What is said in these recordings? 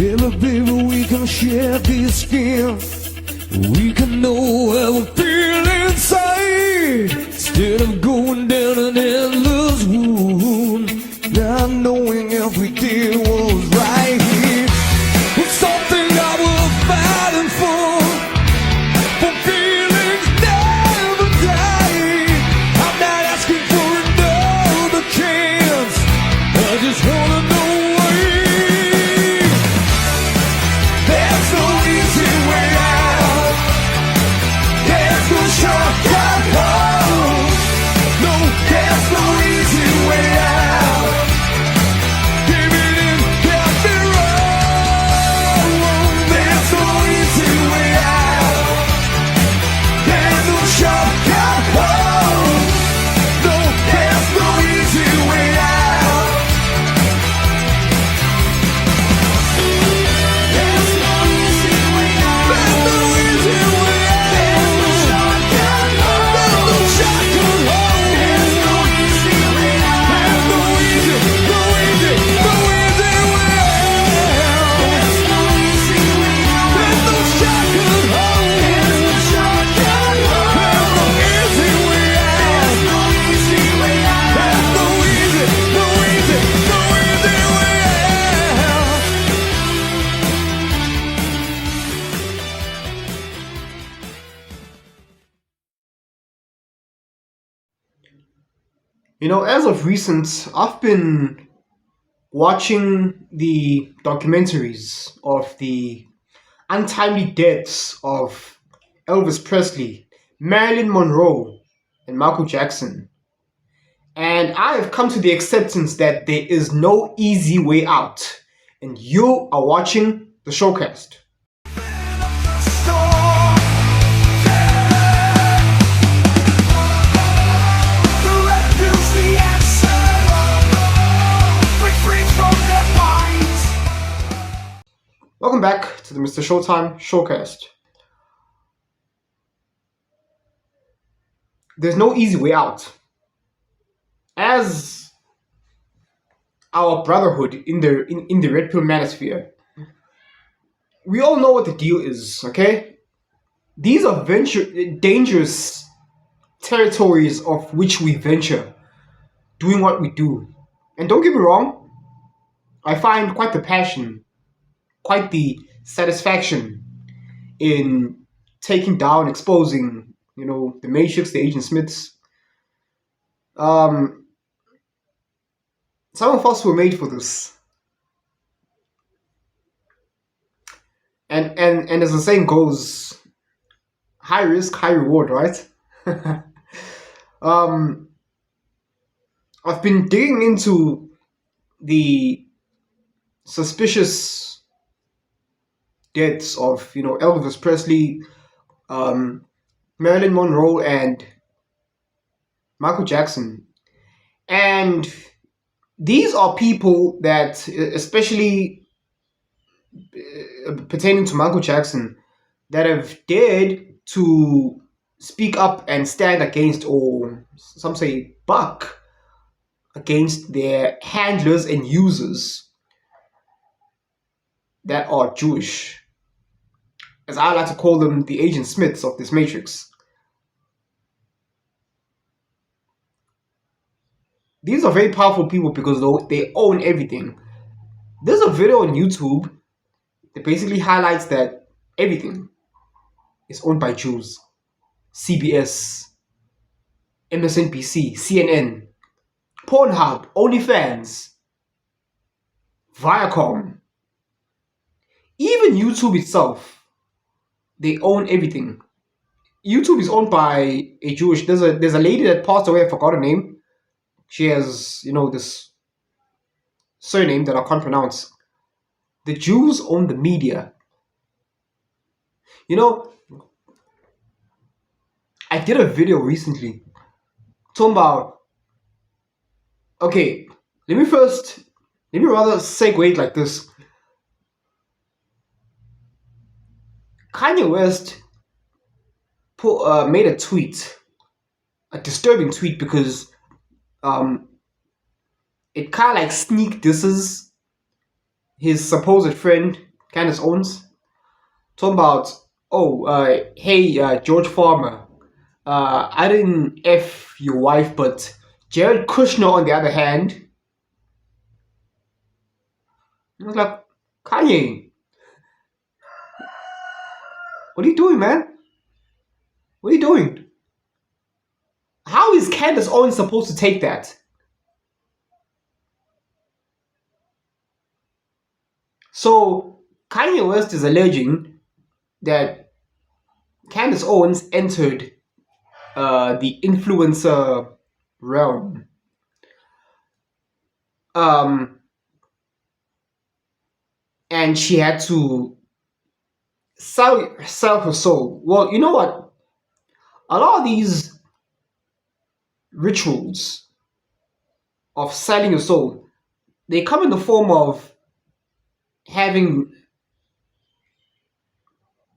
Baby, we can share this skin. We can know how we feel inside, instead of going down an endless wound, not knowing if we did was right here. It's something I was fighting for feelings never die. I'm not asking for another chance, I just wanna know why. There's no easy way out, there's no shortcut home. No, there's no easy way out. Give it in, get me wrong. There's no easy way out, there's no shortcut home. No, there's no easy way out. There's no easy way out. There's no easy way out. There's no shortcut home. There's no shortcut home. There's no easy way out. There's no easy, no easy, no easy way out. There's no easy way out. There's no shortcut home. There's no shortcut home. There's no easy way out. There's no easy way out. There's no easy, no easy, no easy way out. You know, as of recent, I've been watching the documentaries of the untimely deaths of Elvis Presley, Marilyn Monroe, and Michael Jackson. And I have come to the acceptance that there is no easy way out. And you are watching the Showcast. Welcome back to the MrShowTym Showcast. There's no easy way out. As our brotherhood in the Redpill manosphere, we all know what the deal is, okay? These are dangerous territories of which we venture, doing what we do. And don't get me wrong, I find quite the passion, quite the satisfaction in taking down, exposing, the Matrix, the Agent Smiths. Some of us were made for this. And as the saying goes, high risk, high reward, right? I've been digging into the suspicious deaths of, Elvis Presley, Marilyn Monroe, and Michael Jackson. And these are people that, especially pertaining to Michael Jackson, that have dared to speak up and stand against, or some say buck against, their handlers and users that are Jewish. As I like to call them, the Agent Smiths of this Matrix. These are very powerful people because they own everything. There's a video on YouTube that basically highlights that everything is owned by Jews. CBS, MSNBC, CNN, Pornhub, OnlyFans, Viacom, even YouTube itself. They own everything. YouTube is owned by a Jewish. There's a lady that passed away. I forgot her name. She has, this surname that I can't pronounce. The Jews own the media. I did a video recently talking about. Okay, let me rather segue it like this. Kanye West made a tweet, a disturbing tweet, because it kind of like sneak disses his supposed friend Candace Owens, talking about, hey, George Farmer, I didn't F your wife, but Jared Kushner, on the other hand, I was like, Kanye, what are you doing, man? What are you doing? How is Candace Owens supposed to take that? So Kanye West is alleging that Candace Owens entered the influencer realm. And she had to sell her soul. Well, you know what? A lot of these rituals of selling your soul, they come in the form of having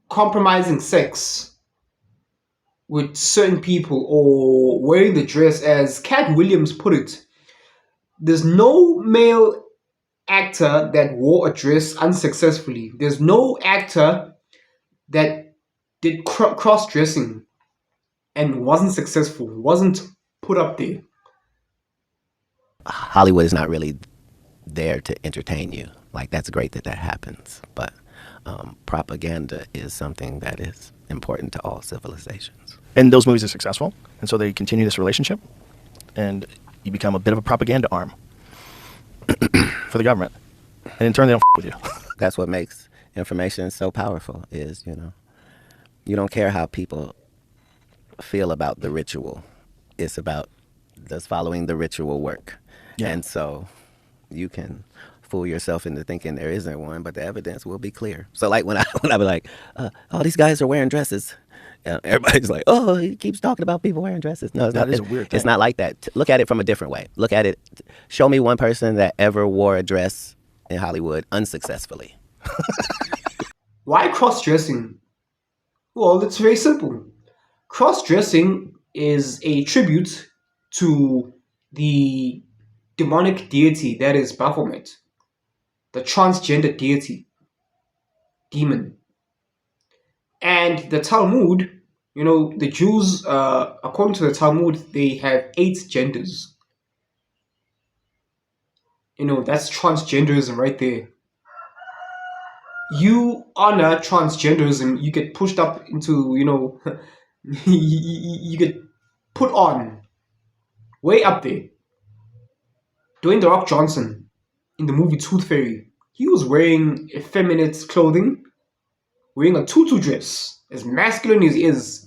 compromising sex with certain people or wearing the dress. As Cat Williams put it, there's no male actor that wore a dress unsuccessfully. There's no actor that did cross-dressing and wasn't successful, wasn't put up there. Hollywood is not really there to entertain you. Like, that's great that that happens, but propaganda is something that is important to all civilizations. And those movies are successful, and so they continue this relationship, and you become a bit of a propaganda arm for the government, and in turn they don't with you. That's what makes information so powerful, is, you don't care how people feel about the ritual. It's about does following the ritual work. Yeah. And so you can fool yourself into thinking there isn't one, but the evidence will be clear. So like when I be like, oh, these guys are wearing dresses, everybody's like, oh, he keeps talking about people wearing dresses. No, it's That not. is a weird thing. It's not like that. Look at it from a different way. Look at it. Show me one person that ever wore a dress in Hollywood unsuccessfully. Why cross-dressing? Well, it's very simple. Cross-dressing is a tribute to the demonic deity that is Baphomet, the transgender deity, demon. And the Talmud, the Jews, according to the Talmud, they have 8 genders. That's transgenderism right there. You honor transgenderism, you get pushed up into, you get put on way up there. Dwayne The Rock Johnson in the movie Tooth Fairy, he was wearing effeminate clothing, wearing a tutu dress, as masculine as he is.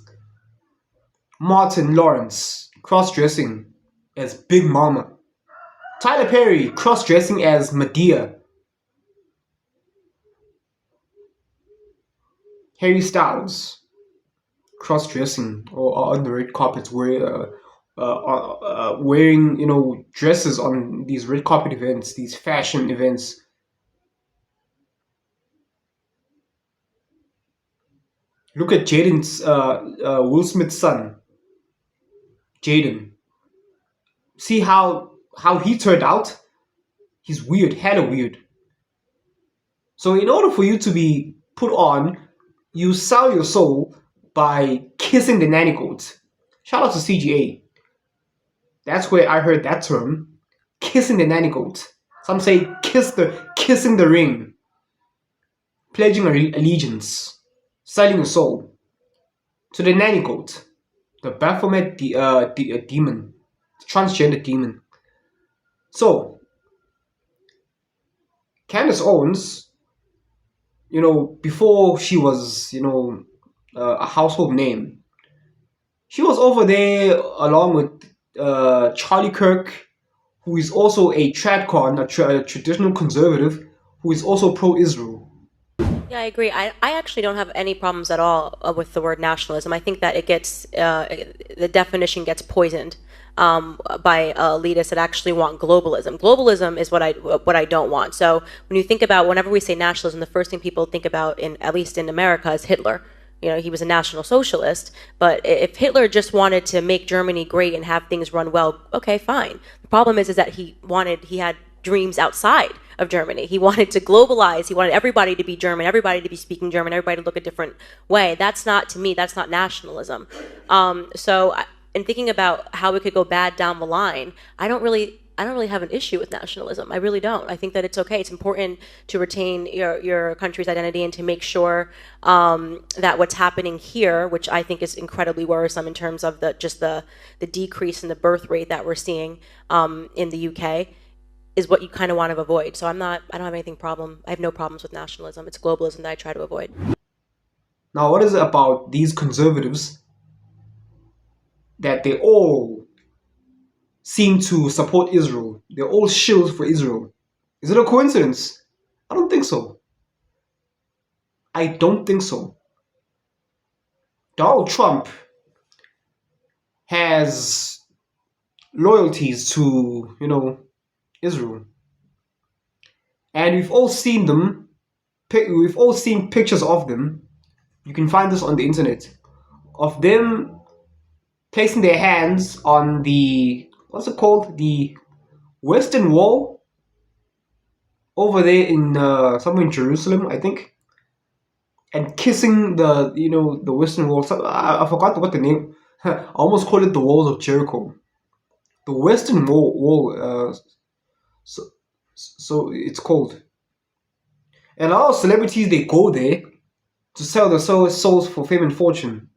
Martin Lawrence cross-dressing as Big Mama. Tyler Perry cross-dressing as Medea. Harry Styles cross-dressing or on the red carpets wearing dresses on these red carpet events, these fashion events. Look at Jaden's Will Smith's son, Jaden. See how he turned out? He's weird, hella weird. So in order for you to be put on, you sell your soul by kissing the nanny goat. Shout out to CGA. That's where I heard that term, kissing the nanny goat. Some say kissing the ring, pledging allegiance, selling your soul to the nanny goat, the Baphomet demon, transgender demon. So Candace Owens, before she was, a household name, she was over there along with Charlie Kirk, who is also a tradcon, a traditional conservative, who is also pro-Israel. Yeah, I agree. I actually don't have any problems at all with the word nationalism. I think that it gets, the definition gets poisoned by elitists that actually want globalism. Globalism is what I don't want. So when you think about, whenever we say nationalism, the first thing people think about, at least in America, is Hitler. He was a National Socialist, but if Hitler just wanted to make Germany great and have things run well, okay, fine. The problem is that he had dreams outside of Germany. He wanted to globalize. He wanted everybody to be German, everybody to be speaking German, everybody to look a different way. That's not, to me, that's not nationalism. In thinking about how it could go bad down the line, I don't really have an issue with nationalism. I really don't. I think that it's okay. It's important to retain your country's identity and to make sure that what's happening here, which I think is incredibly worrisome in terms of the decrease in the birth rate that we're seeing in the UK, is what you kind of want to avoid. So I don't have anything problem. I have no problems with nationalism. It's globalism that I try to avoid. Now, what is it about these conservatives that they all seem to support Israel? They're all shills for Israel. Is it a coincidence? I don't think so. I don't think so. Donald Trump has loyalties to, Israel. And we've all seen them. We've all seen pictures of them. You can find this on the internet. Of them placing their hands on the, what's it called? The Western Wall over there in somewhere in Jerusalem, I think, and kissing the the Western Wall. So, I forgot what the name. I almost call it the Walls of Jericho. The Western Wall. So it's called. And a lot of celebrities, they go there to sell their souls for fame and fortune.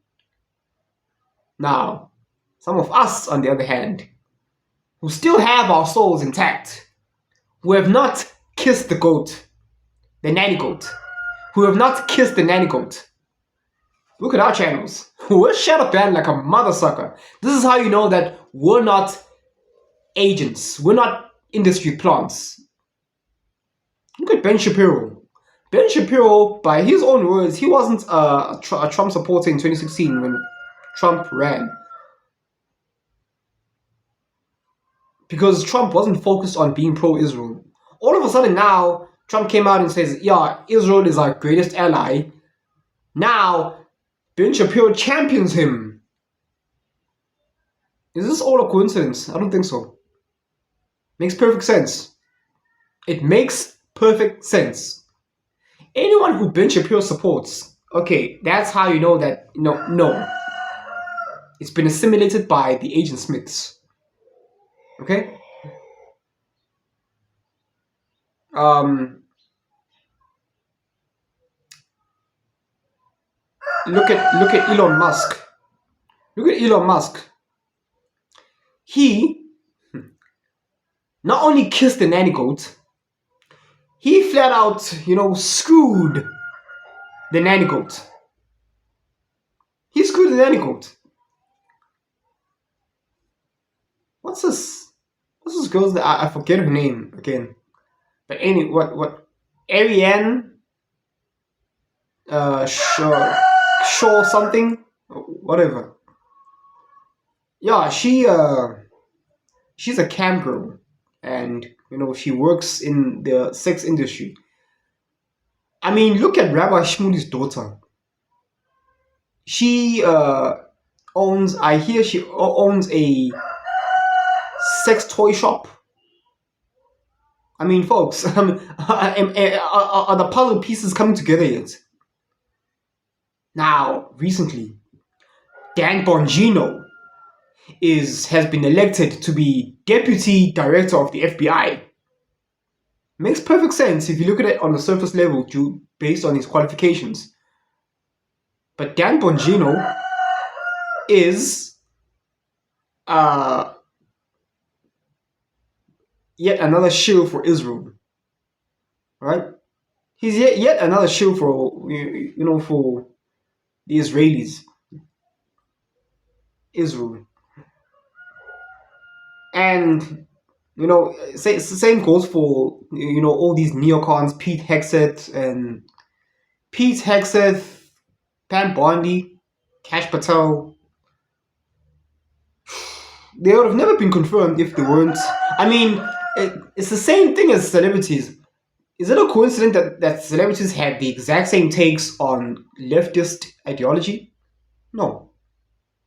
Now, some of us, on the other hand, who still have our souls intact, who have not kissed the goat, the nanny goat, who have not kissed the nanny goat. Look at our channels. We're shut up band like a mother sucker. This is how you know that we're not agents. We're not industry plants. Look at Ben Shapiro. Ben Shapiro, by his own words, he wasn't a Trump supporter in 2016 when Trump ran. Because Trump wasn't focused on being pro-Israel. All of a sudden now, Trump came out and says, yeah, Israel is our greatest ally. Now, Ben Shapiro champions him. Is this all a coincidence? I don't think so. Makes perfect sense. It makes perfect sense. Anyone who Ben Shapiro supports, okay, that's how you know that, no. It's been assimilated by the Agent Smiths. Okay? Look at Elon Musk. Look at Elon Musk. He not only kissed the nanny goat, he flat out, screwed the nanny goat. He screwed the nanny goat. What's this girl's name? I forget her name again. But what Ariane Shaw something, whatever. Yeah, she's a cam girl, and she works in the sex industry. I mean, look at Rabbi Shmuly's daughter. She owns a sex toy shop. I mean, folks, are the puzzle pieces coming together yet? Now, recently, Dan Bongino has been elected to be deputy director of the FBI. Makes perfect sense if you look at it on the surface level, based on his qualifications. But Dan Bongino is yet another shield for Israel, right? He's yet another shield for for the Israelis, Israel, and same goes for all these neocons, Pete Hegseth, Pam Bondi, Kash Patel. They would have never been confirmed if they weren't. I mean, it's the same thing as celebrities. Is it a coincidence that celebrities had the exact same takes on leftist ideology? No.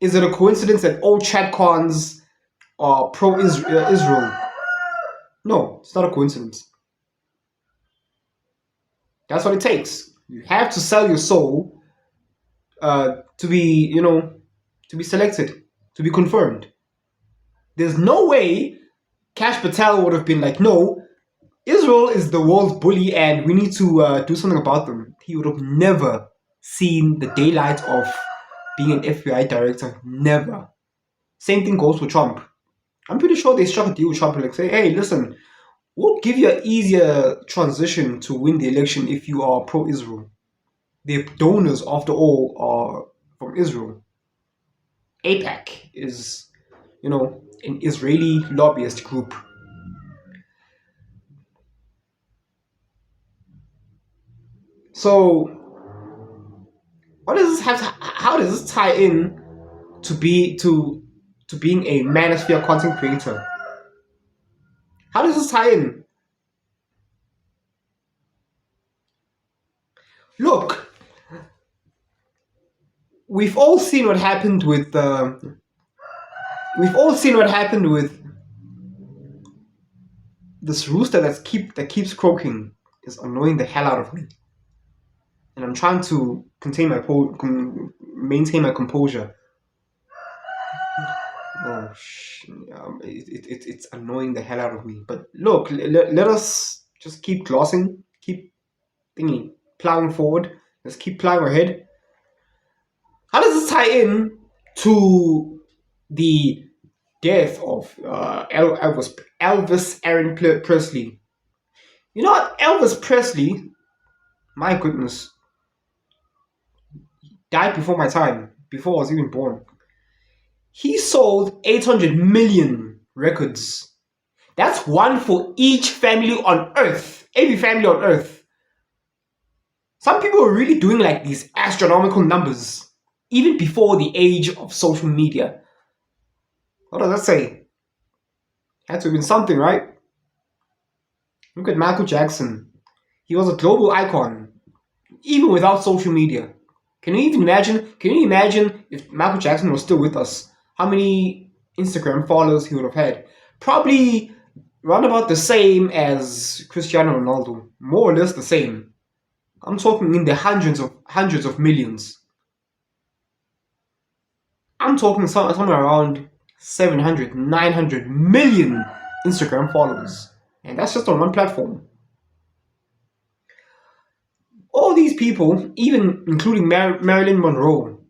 Is it a coincidence that all chatcons are pro-Israel? No, it's not a coincidence. That's what it takes. You have to sell your soul to be, to be selected, to be confirmed. There's no way Cash Patel would have been like, no, Israel is the world's bully and we need to do something about them. He would have never seen the daylight of being an FBI director. Never. Same thing goes for Trump. I'm pretty sure they struck a deal with Trump and like say, hey, listen, we'll give you an easier transition to win the election if you are pro-Israel. The donors, after all, are from Israel. AIPAC is, an Israeli lobbyist group. So, what does this have? How does this tie in to being a manosphere content creator? How does this tie in? Look, we've all seen what happened with this rooster that keeps croaking. Is annoying the hell out of me, and I'm trying to maintain my composure. Oh, it's annoying the hell out of me. But look, let us just keep glossing, keep plowing forward. Let's keep plowing ahead. How does this tie in to the death of Elvis Aaron Presley? You know what? Elvis Presley, my goodness, died before my time, before I was even born. He sold 800 million records. That's one for each family on earth. Every family on earth. Some people are really doing like these astronomical numbers, even before the age of social media. What does that say? Had to have been something, right? Look at Michael Jackson. He was a global icon, even without social media. Can you even imagine? Can you imagine if Michael Jackson was still with us? How many Instagram followers he would have had? Probably around about the same as Cristiano Ronaldo. More or less the same. I'm talking in the hundreds of millions. I'm talking somewhere around 700, 900 million Instagram followers. And that's just on one platform. All these people, even including Marilyn Monroe,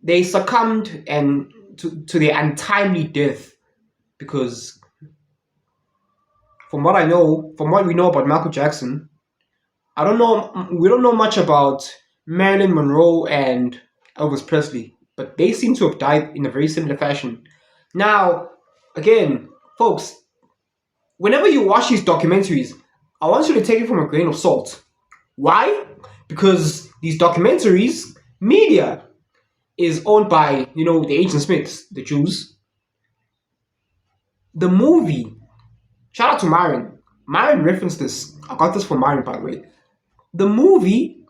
they succumbed to their untimely death because from what we know about Michael Jackson, we don't know much about Marilyn Monroe and Elvis Presley, but they seem to have died in a very similar fashion. Now, again, folks, whenever you watch these documentaries, I want you to take it from a grain of salt. Why? Because these documentaries, media, is owned by, the Agent Smiths, the Jews. The movie, shout out to Myron. Myron referenced this. I got this from Myron, by the way. The movie,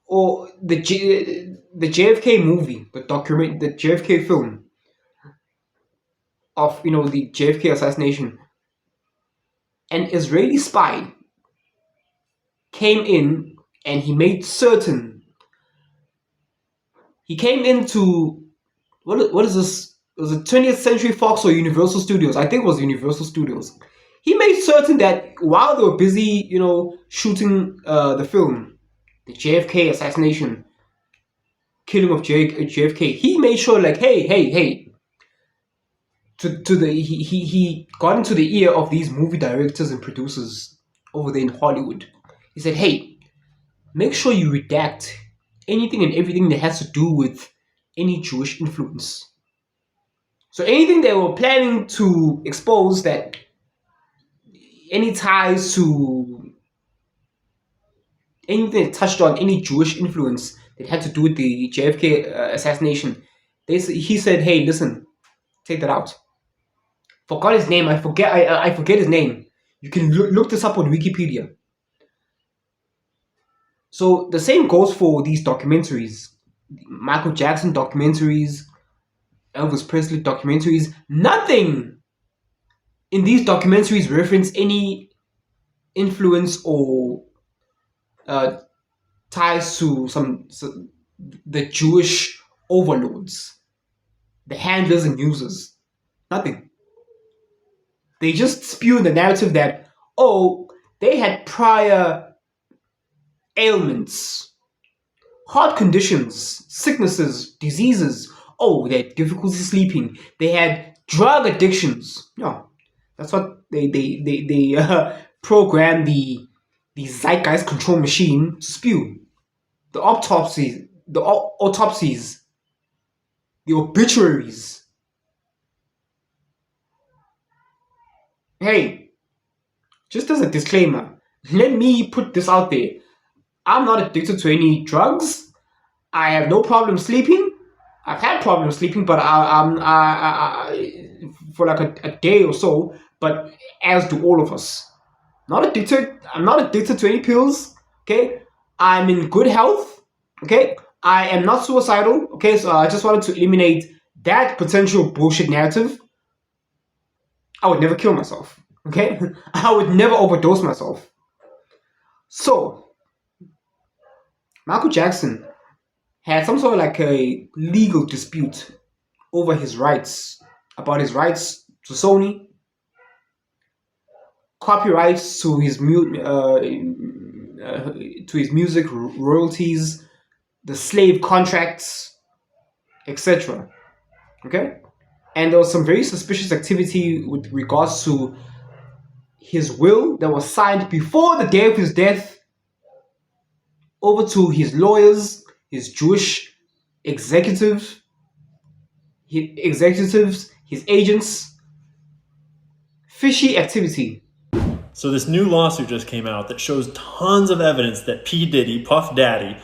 or the JFK movie, the JFK film of, the JFK assassination, an Israeli spy came in and he made certain. He came into what is this? It was a 20th Century Fox or Universal Studios. I think it was Universal Studios. He made certain that while they were busy, shooting the film, the JFK assassination, killing of JFK, he made sure like, hey. He got into the ear of these movie directors and producers over there in Hollywood. He said, hey, make sure you redact anything and everything that has to do with any Jewish influence. So anything they were planning to expose, that any ties to anything that touched on any Jewish influence that had to do with the JFK assassination, he said, hey, listen, take that out. Forgot his name. I forget his name. You can look this up on Wikipedia. So the same goes for these documentaries. Michael Jackson documentaries, Elvis Presley documentaries. Nothing in these documentaries reference any influence or ties to the Jewish overlords, the handlers and users. Nothing. They just spew the narrative that, oh, they had prior ailments, heart conditions, sicknesses, diseases. Oh, they had difficulty sleeping. They had drug addictions. No, that's what they program the zeitgeist control machine to spew. The autopsies, the obituaries. Hey, just as a disclaimer, let me put this out there. I'm not addicted to any drugs. I have no problem sleeping. I've had problems sleeping, but for like a day or so. But as do all of us. Not addicted. I'm not addicted to any pills. Okay, I'm in good health. Okay, I am not suicidal. Okay, so I just wanted to eliminate that potential bullshit narrative. I would never kill myself. Okay, I would never overdose myself. So, Michael Jackson had some sort of like a legal dispute over his rights, about his rights to Sony, copyrights to his music royalties, the slave contracts, etc. Okay, and there was some very suspicious activity with regards to his will that was signed before the day of his death over to his lawyers, his Jewish executives, his agents. Fishy activity. So this new lawsuit just came out that shows tons of evidence that P. Diddy, Puff Daddy,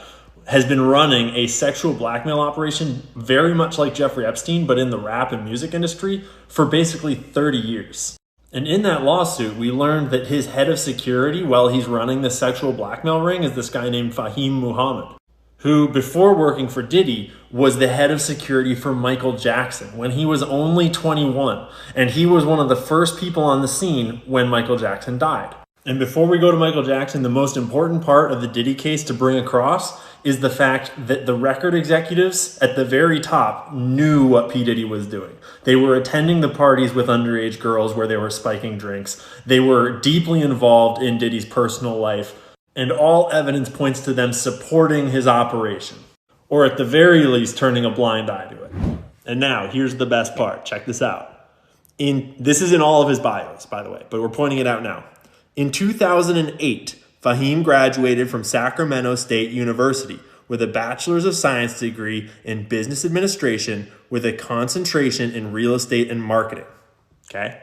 has been running a sexual blackmail operation very much like Jeffrey Epstein, but in the rap and music industry for basically 30 years. And in that lawsuit, we learned that his head of security while he's running the sexual blackmail ring is this guy named Fahim Muhammad, who before working for Diddy was the head of security for Michael Jackson when he was only 21. And he was one of the first people on the scene when Michael Jackson died. And before we go to Michael Jackson, the most important part of the Diddy case to bring across is the fact that the record executives at the very top knew what P. Diddy was doing. They were attending the parties with underage girls where they were spiking drinks. They were deeply involved in Diddy's personal life, and all evidence points to them supporting his operation, or at the very least turning a blind eye to it. And now, here's the best part. Check this out. This is in all of his bios, by the way, but we're pointing it out now. In 2008, Fahim graduated from Sacramento State University with a Bachelor's of Science degree in Business Administration with a concentration in real estate and marketing. Okay?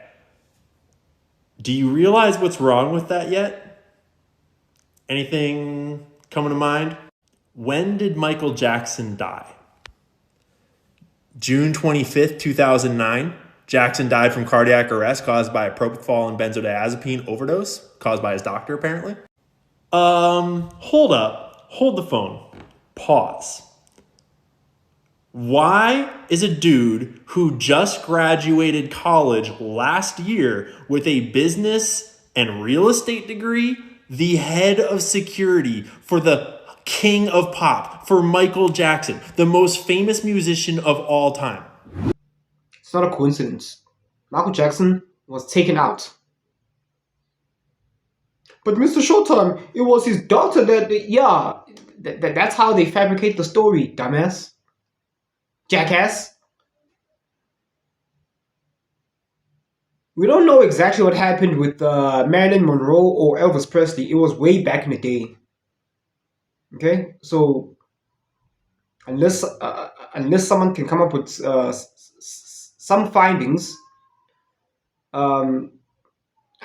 Do you realize what's wrong with that yet? Anything coming to mind? When did Michael Jackson die? June 25th, 2009. Jackson died from cardiac arrest caused by a propofol and benzodiazepine overdose, caused by his doctor apparently. Hold up. Hold the phone. Pause. Why is a dude who just graduated college last year with a business and real estate degree the head of security for the king of pop, for Michael Jackson, the most famous musician of all time? It's not a coincidence. Michael Jackson was taken out. But MrShowTym, it was his daughter that's how they fabricate the story, dumbass. Jackass. We don't know exactly what happened with Marilyn Monroe or Elvis Presley. It was way back in the day. Okay? So, unless someone can come up with some findings, I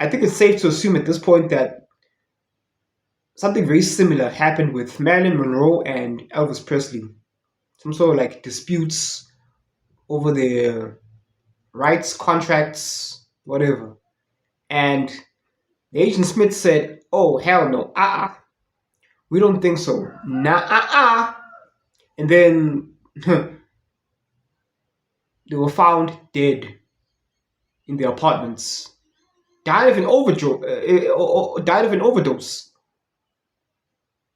think it's safe to assume at this point that something very similar happened with Marilyn Monroe and Elvis Presley. Some sort of like disputes over their rights, contracts, whatever. And the Agent Smith said, oh, hell no, we don't think so. And then they were found dead in their apartments. died of an overdose.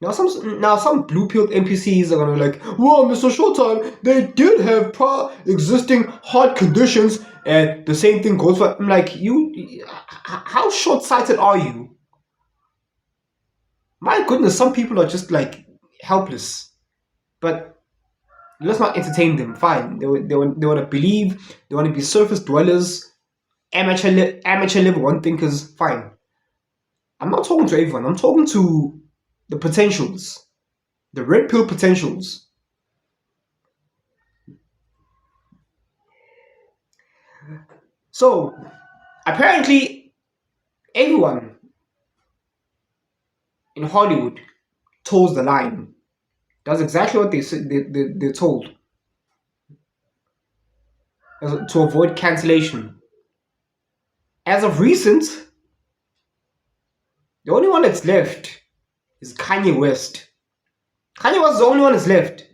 Now some blue-pilled NPCs are gonna be like, well, MrShowTym, they did have existing heart conditions, and the same thing goes for. I'm like, how short-sighted are you? My goodness, some people are just like helpless. But let's not entertain them. Fine, they want to believe, they want to be surface dwellers, amateur level one thinkers. Fine. I'm not talking to everyone. I'm talking to the potentials, the red pill potentials. So apparently, everyone in Hollywood toes the line. That's exactly what they're told, to avoid cancellation. As of recent, the only one that's left is Kanye West. Kanye West is the only one that's left.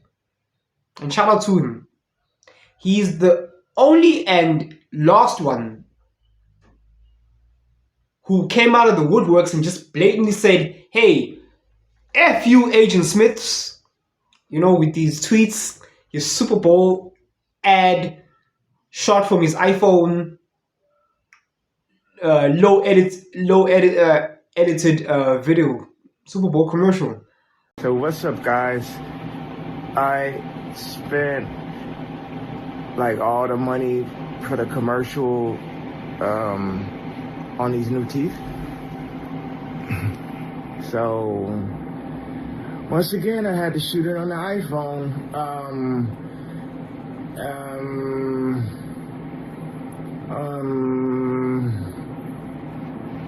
And shout out to him. He's the only and last one who came out of the woodworks and just blatantly said, hey, F you Agent Smiths, with these tweets, his Super Bowl ad shot from his iPhone, edited video, Super Bowl commercial. So what's up, guys? I spent like all the money for the commercial on these new teeth. So once again, I had to shoot it on the iPhone.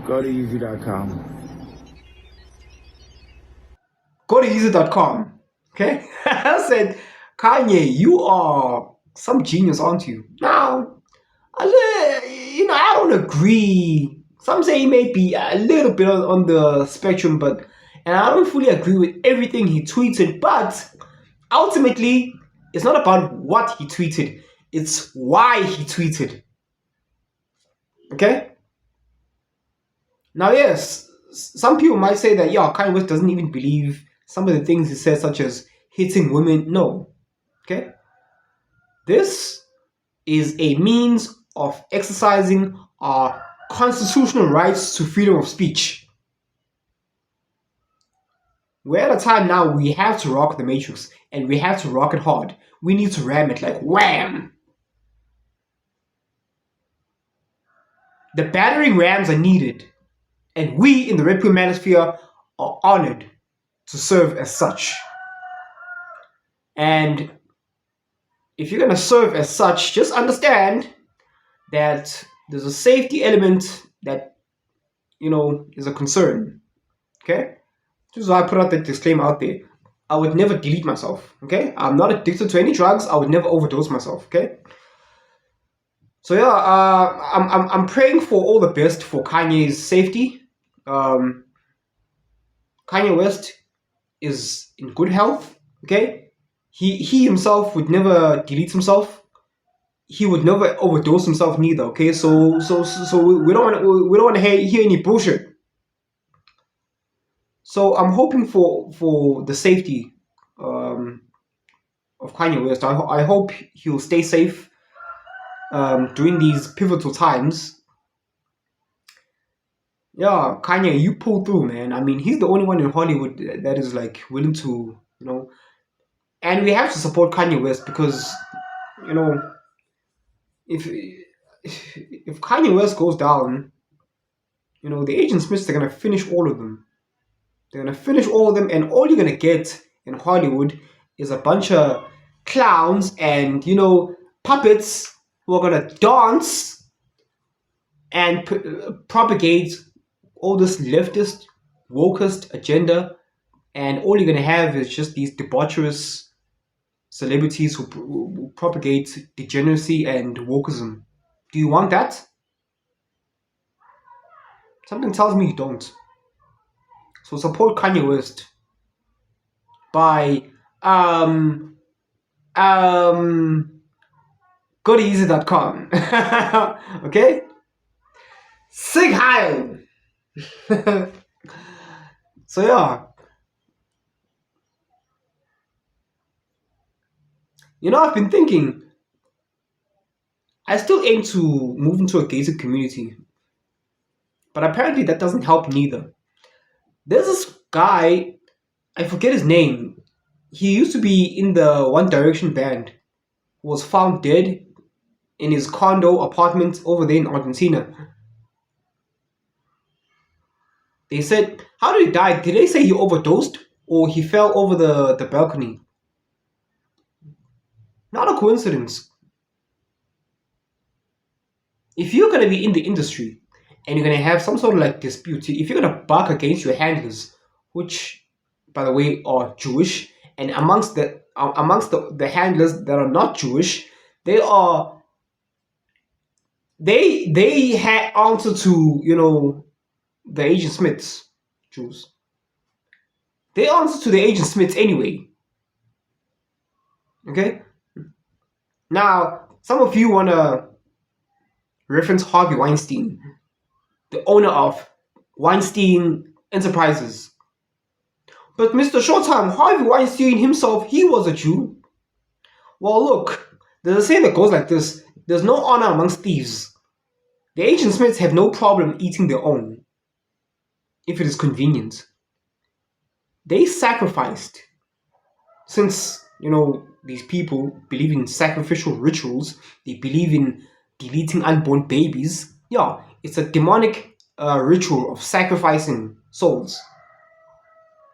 Go to easy.com. Go to easy.com. Okay? I said, Kanye, you are some genius, aren't you? Now, I don't agree. Some say he may be a little bit on the spectrum, and I don't fully agree with everything he tweeted, but ultimately, it's not about what he tweeted. It's why he tweeted. Okay? Now, yes, some people might say that, Kanye West doesn't even believe some of the things he says, such as hitting women. No. Okay? This is a means of exercising our constitutional rights to freedom of speech. We're at a time now we have to rock the matrix, and we have to rock it hard. We need to ram it like wham! The battering rams are needed, and we in the Redpill manosphere are honored to serve as such. And if you're going to serve as such, just understand that there's a safety element that, is a concern. Okay? This is why I put out that disclaimer out there. I would never delete myself. Okay? I'm not addicted to any drugs. I would never overdose myself. Okay? So I'm praying for all the best for Kanye's safety. Kanye West is in good health. Okay? He himself would never delete himself. He would never overdose himself neither. Okay, so we don't want to hear any bullshit. So I'm hoping for the safety of Kanye West. I hope he'll stay safe during these pivotal times. Yeah, Kanye, you pull through, man. I mean, he's the only one in Hollywood that is like willing to, and we have to support Kanye West because, if Kanye West goes down, the Agent Smiths are gonna finish all of them. They're gonna finish all of them, and all you're gonna get in Hollywood is a bunch of clowns and puppets who are gonna dance and propagate all this leftist, wokest agenda, and all you're gonna have is just these debaucherous celebrities who propagate degeneracy and wokeism. Do you want that? Something tells me you don't. So support Kanye West by go to easy.com. Okay? Sig Heil! So yeah. I've been thinking, I still aim to move into a gated community, but apparently that doesn't help neither. There's this guy, I forget his name. He used to be in the One Direction band, who was found dead in his condo apartment over there in Argentina. They said, how did he die? Did they say he overdosed or he fell over the balcony? Not a coincidence. If you're going to be in the industry and you're going to have some sort of like dispute, if you're going to bark against your handlers, which, by the way, are Jewish, and amongst the handlers that are not Jewish, they had answer to the Agent Smiths, Jews. They answer to the Agent Smiths anyway. Okay? Now, some of you want to reference Harvey Weinstein, the owner of Weinstein Enterprises. But MrShowTym, Harvey Weinstein himself, he was a Jew. Well, look, there's a saying that goes like this: there's no honor amongst thieves. The Agent Smiths have no problem eating their own, if it is convenient. They sacrificed. Since, these people believe in sacrificial rituals, they believe in deleting unborn babies. Yeah, it's a demonic ritual of sacrificing souls.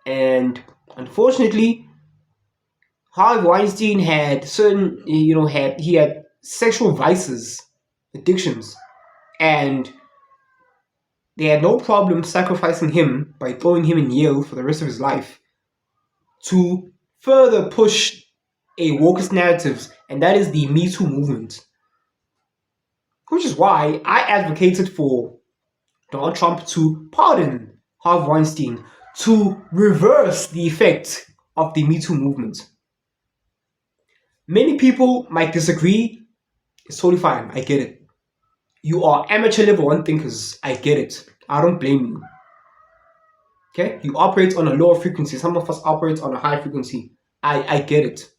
And unfortunately, Harvey Weinstein had certain, he had sexual vices, addictions, and they had no problem sacrificing him by throwing him in Yale for the rest of his life to further push a wokeist narrative, and that is the Me Too movement. Which is why I advocated for Donald Trump to pardon Harvey Weinstein, to reverse the effect of the Me Too movement. Many people might disagree. It's totally fine. I get it. You are amateur level 1 thinkers. I get it. I don't blame you. Okay? You operate on a lower frequency. Some of us operate on a high frequency. I get it.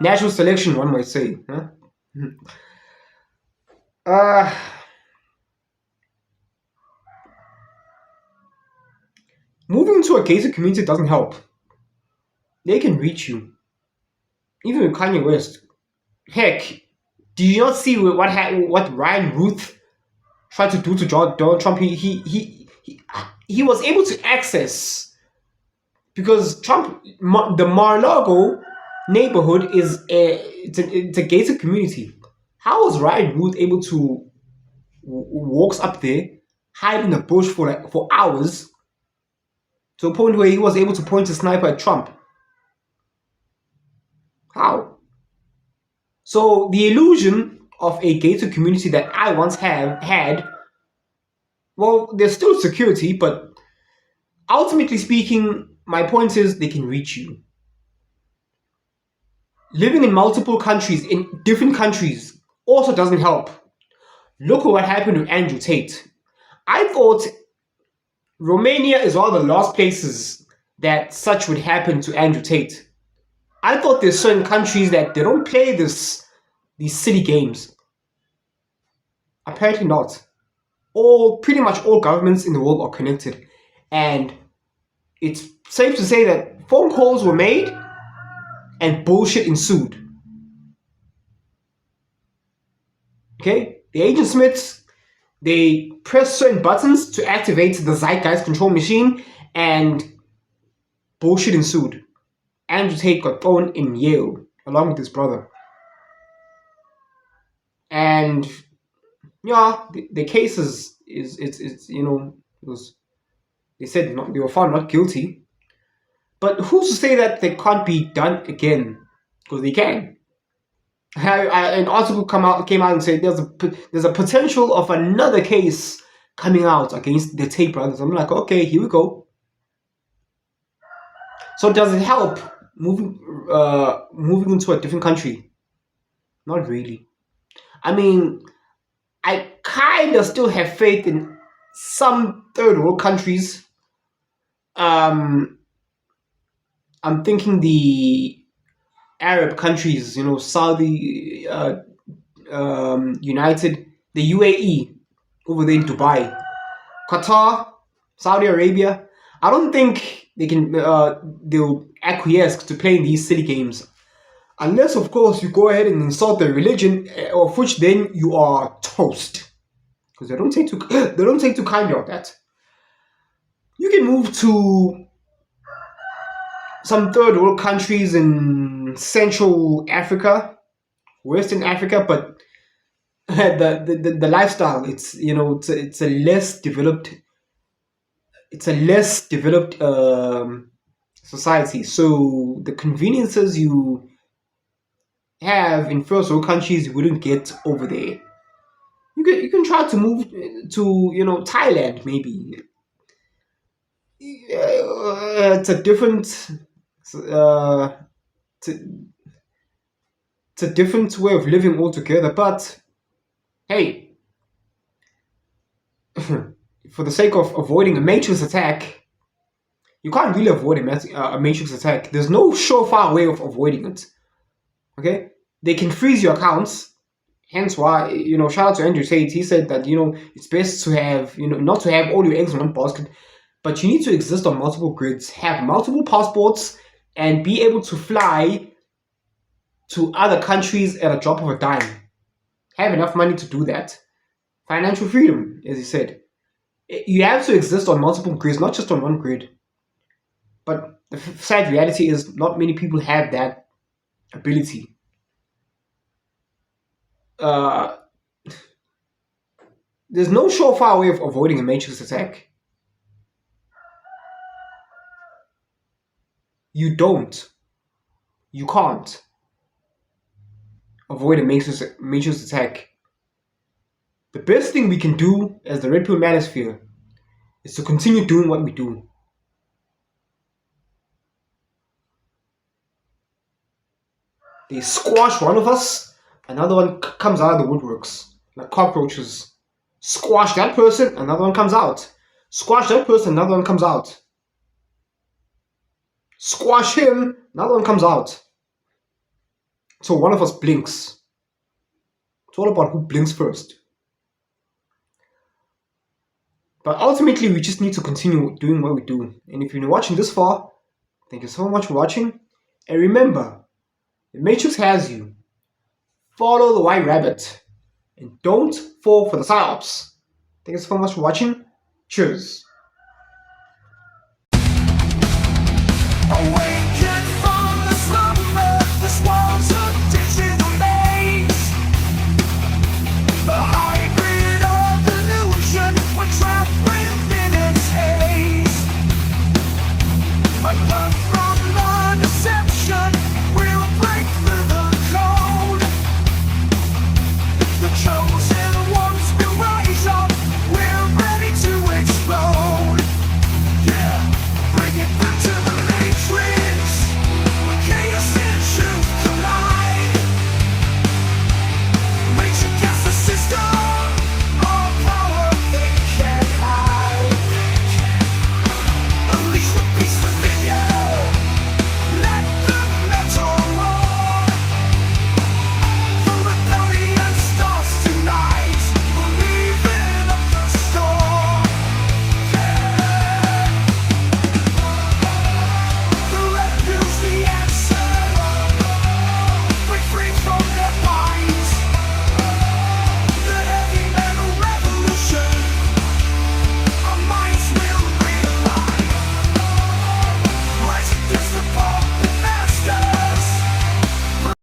Natural selection, one might say. Huh? Moving to a gated community doesn't help. They can reach you. Even with Kanye West. Heck, do you not see what Ryan Ruth tried to do to Donald Trump? He was able to access, because Trump, the Mar-a-Lago neighborhood it's a gated community. How was Ryan Ruth able to walks up there, hide in a bush for hours, to a point where he was able to point a sniper at Trump? How? So the illusion of a gated community that I once had, well, there's still security, but ultimately speaking, my point is they can reach you. Living in multiple countries, in different countries, also doesn't help. Look at what happened with Andrew Tate. I thought Romania is one of the last places that such would happen to Andrew Tate. I thought there's certain countries that they don't play these silly games. Apparently not. Pretty much all governments in the world are connected. And it's safe to say that phone calls were made and bullshit ensued. Okay? The Agent Smiths, they press certain buttons to activate the Zeitgeist control machine, and bullshit ensued. Andrew Tate got thrown in Yale along with his brother. And yeah, the case they said they were found not guilty. But who's to say that they can't be done again? Because they can. An article came out and said there's a potential of another case coming out against the Tate brothers. I'm like, okay, here we go. So does it help moving into a different country? Not really. I mean, I kind of still have faith in some third world countries. I'm thinking the Arab countries, Saudi, United, the UAE over there in Dubai, Qatar, Saudi Arabia. I don't think they'll acquiesce to playing these silly games. Unless, of course, you go ahead and insult their religion, of which then you are toast. Because they don't take too kindly of that. You can move to some third world countries in Central Africa, Western Africa, but the lifestyle, it's a less developed society. So the conveniences you have in first world countries you wouldn't get over there. You can try to move to Thailand maybe. It's a different it's a different way of living altogether. But hey, for the sake of avoiding a matrix attack, you can't really avoid a matrix attack. There's no surefire way of avoiding it. Okay, they can freeze your accounts. Hence why, shout out to Andrew Tate. He said that, it's best to have, not to have all your eggs in one basket, but you need to exist on multiple grids, have multiple passports, and be able to fly to other countries at a drop of a dime. Have enough money to do that. Financial freedom, as he said. You have to exist on multiple grids, not just on one grid. But the sad reality is not many people have that ability. There's no surefire way of avoiding a matrix attack. You can't avoid a matrix attack. The best thing we can do as the Redpill manosphere is to continue doing what we do. They squash one of us, another one comes out of the woodworks like cockroaches. Squash that person, another one comes out. Squash that person, another one comes out. Squash him, another one comes out. So one of us blinks. It's all about who blinks first. But ultimately, we just need to continue doing what we do. And if you've been watching this far, thank you so much for watching. And remember, the Matrix has you. Follow the white rabbit. And don't fall for the psyops. Thank you so much for watching. Cheers. Away